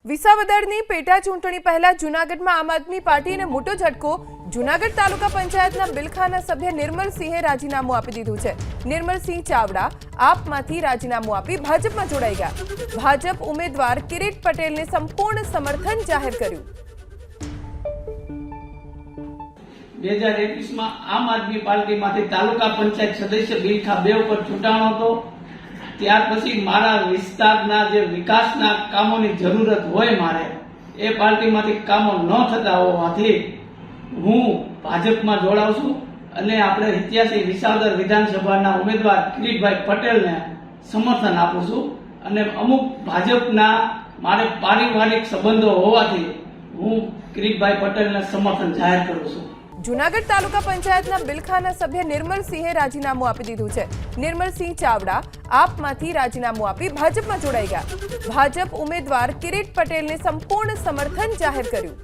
વિસાવદરની પેટા ચૂંટણી પહેલા જૂનાગઢમાં આમ આદમી પાર્ટીને મોટો ઝટકો। જૂનાગઢ તાલુકા પંચાયતના બિલખાના સભ્ય નિર્મલસિંહે રાજીનામું આપી દીધું છે। નિર્મલસિંહ ચાવડા આપમાંથી રાજીનામું આપી ભાજપમાં જોડાઈ ગયા। ભાજપ ઉમેદવાર કિરીટ પટેલને સંપૂર્ણ સમર્થન જાહેર કર્યું। 2021 માં આમ આદમી પાર્ટીમાંથી તાલુકા પંચાયત સદસ્ય બિલખા 2 ઉપર ચૂંટાણો હતો। ત્યાર પછી મારા વિસ્તારના જે વિકાસના કામોની જરૂરત હોય મારે એ પાર્ટીમાંથી કામો ન થતા હોવાથી હું ભાજપમાં જોડાઉં છું અને આપણે 87 વિસાવદર વિધાનસભાના ઉમેદવાર કિરીટભાઈ પટેલને સમર્થન આપું છું અને અમુક ભાજપના મારે પારિવારિક સંબંધો હોવાથી હું કિરીટભાઈ પટેલને સમર્થન જાહેર કરું છું। જૂનાગઢ તાલુકા પંચાયતના બિલખાના સભ્ય નિર્મલસિંહે રાજીનામું આપી દીધું છે। નિર્મલસિંહ ચાવડા આપમાંથી રાજીનામું આપી ભાજપમાં જોડાઈ ગયા। ભાજપ ઉમેદવાર કિરીટ પટેલને સંપૂર્ણ સમર્થન જાહેર કર્યું।